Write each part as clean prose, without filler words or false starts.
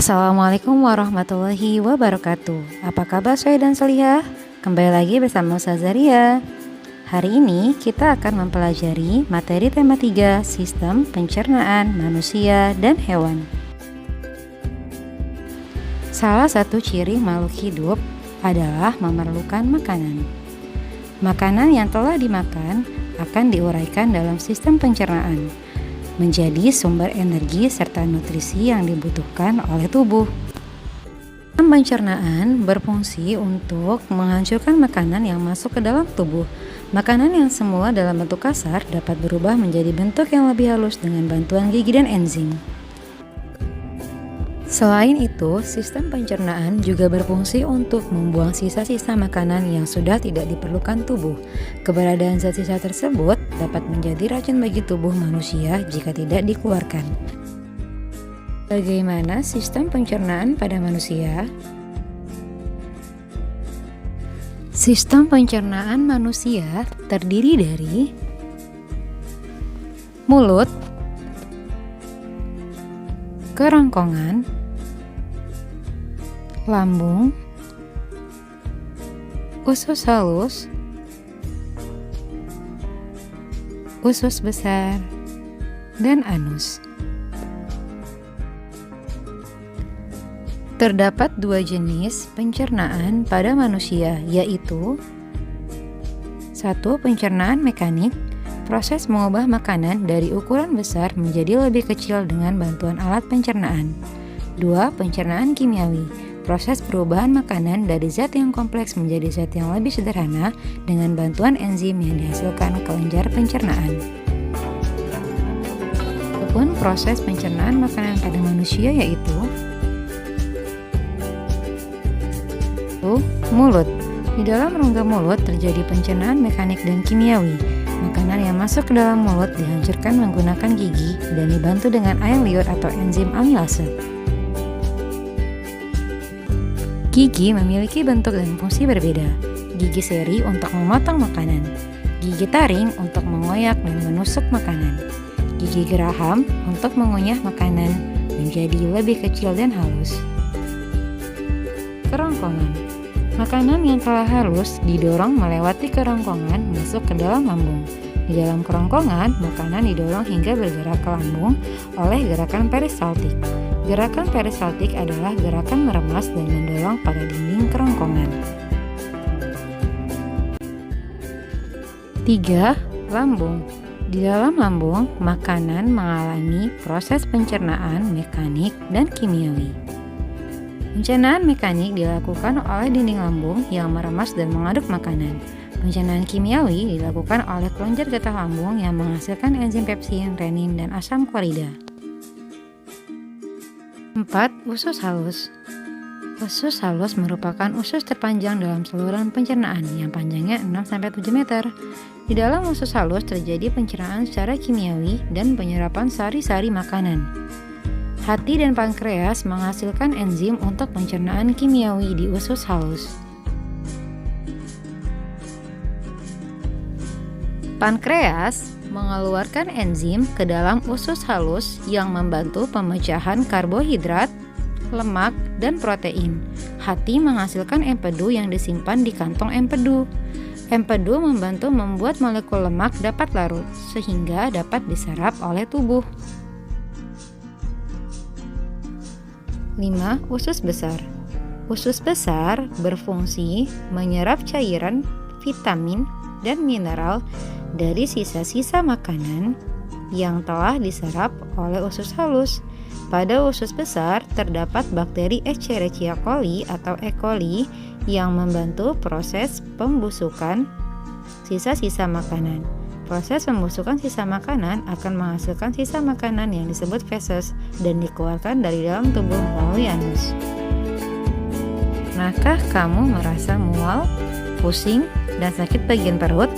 Assalamualaikum warahmatullahi wabarakatuh. Apa kabar saya dan Solihah? Kembali lagi bersama Ustazah Ria. Hari ini kita akan mempelajari materi tema 3, sistem pencernaan manusia dan hewan. Salah satu ciri makhluk hidup adalah memerlukan makanan. Makanan yang telah dimakan akan diuraikan dalam sistem pencernaan, menjadi sumber energi serta nutrisi yang dibutuhkan oleh tubuh. Sistem pencernaan berfungsi untuk menghancurkan makanan yang masuk ke dalam tubuh. Makanan yang semula dalam bentuk kasar dapat berubah menjadi bentuk yang lebih halus dengan bantuan gigi dan enzim. Selain itu, sistem pencernaan juga berfungsi untuk membuang sisa-sisa makanan yang sudah tidak diperlukan tubuh. Keberadaan zat sisa tersebut dapat menjadi racun bagi tubuh manusia jika tidak dikeluarkan. Bagaimana sistem pencernaan pada manusia? Sistem pencernaan manusia terdiri dari mulut, kerongkongan, lambung, usus halus, usus besar, dan anus. Terdapat dua jenis pencernaan pada manusia, yaitu 1. Pencernaan mekanik, proses mengubah makanan dari ukuran besar menjadi lebih kecil dengan bantuan alat pencernaan. 2. Pencernaan kimiawi, proses perubahan makanan dari zat yang kompleks menjadi zat yang lebih sederhana dengan bantuan enzim yang dihasilkan kelenjar pencernaan. Adapun proses pencernaan makanan pada manusia yaitu mulut. Di dalam rongga mulut terjadi pencernaan mekanik dan kimiawi. Makanan yang masuk ke dalam mulut dihancurkan menggunakan gigi dan dibantu dengan air liur atau enzim amilase. Gigi memiliki bentuk dan fungsi berbeda. Gigi seri untuk memotong makanan, gigi taring untuk mengoyak dan menusuk makanan, gigi geraham untuk mengunyah makanan menjadi lebih kecil dan halus. Kerongkongan, makanan yang telah halus didorong melewati kerongkongan masuk ke dalam lambung. Di dalam kerongkongan, makanan didorong hingga bergerak ke lambung oleh gerakan peristaltik. Gerakan peristaltik adalah gerakan meremas dan mendorong pada dinding kerongkongan. 3. Lambung. Di dalam lambung, makanan mengalami proses pencernaan mekanik dan kimiawi. Pencernaan mekanik dilakukan oleh dinding lambung yang meremas dan mengaduk makanan. Pencernaan kimiawi dilakukan oleh kelenjar getah lambung yang menghasilkan enzim pepsin, renin, dan asam klorida. 4. Usus halus. Usus halus merupakan usus terpanjang dalam saluran pencernaan yang panjangnya 6-7 meter. Di dalam usus halus terjadi pencernaan secara kimiawi dan penyerapan sari-sari makanan. Hati dan pankreas menghasilkan enzim untuk pencernaan kimiawi di usus halus. Pankreas mengeluarkan enzim ke dalam usus halus yang membantu pemecahan karbohidrat, lemak, dan protein. Hati menghasilkan empedu yang disimpan di kantong empedu. Empedu membantu membuat molekul lemak dapat larut, sehingga dapat diserap oleh tubuh. 5. Usus besar. Usus besar berfungsi menyerap cairan, vitamin, dan mineral dari sisa-sisa makanan yang telah diserap oleh usus halus. Pada usus besar terdapat bakteri Escherichia coli atau E. coli yang membantu proses pembusukan sisa-sisa makanan. Proses pembusukan sisa makanan akan menghasilkan sisa makanan yang disebut feses dan dikeluarkan dari dalam tubuh melalui anus. Pernahkah kamu merasa mual, pusing, dan sakit bagian perut?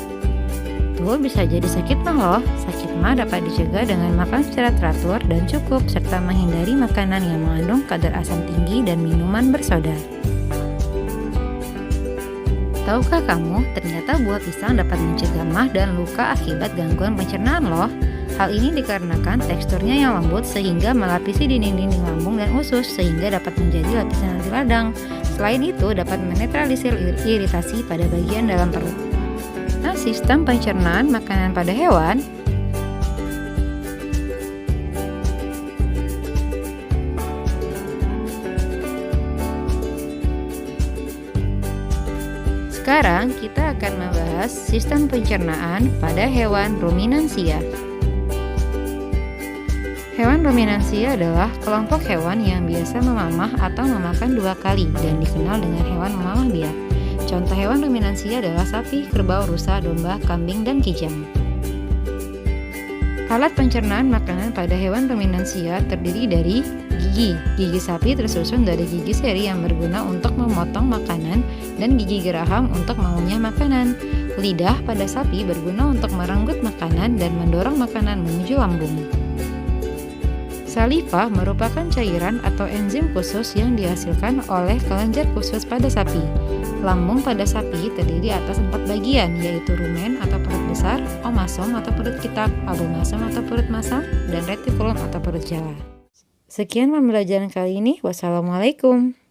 Tuh bisa jadi sakit mah loh. Sakit mah dapat dicegah dengan makan secara teratur dan cukup serta menghindari makanan yang mengandung kadar asam tinggi dan minuman bersoda. Tahukah kamu, ternyata buah pisang dapat mencegah mah dan luka akibat gangguan pencernaan loh. Hal ini dikarenakan teksturnya yang lembut sehingga melapisi dinding-dinding lambung dan usus sehingga dapat menjadi lapisan anti radang. Selain itu dapat menetralisir iritasi pada bagian dalam perut. Nah, sistem pencernaan makanan pada hewan Sekarang kita akan membahas sistem pencernaan pada hewan ruminansia. Hewan ruminansia adalah kelompok hewan yang biasa memamah atau memakan 2 kali dan dikenal dengan hewan memamah biak. Contoh hewan ruminansia adalah sapi, kerbau, rusa, domba, kambing, dan kijang. Alat pencernaan makanan pada hewan ruminansia terdiri dari gigi. Gigi sapi tersusun dari gigi seri yang berguna untuk memotong makanan dan gigi geraham untuk mengunyah makanan. Lidah pada sapi berguna untuk merenggut makanan dan mendorong makanan menuju lambung. Saliva merupakan cairan atau enzim khusus yang dihasilkan oleh kelenjar khusus pada sapi. Lambung pada sapi terdiri atas 4 bagian, yaitu rumen atau perut besar, omasom atau perut kitab, abomasum atau perut masam, dan retikulum atau perut jala. Sekian pembelajaran kali ini. Wassalamualaikum.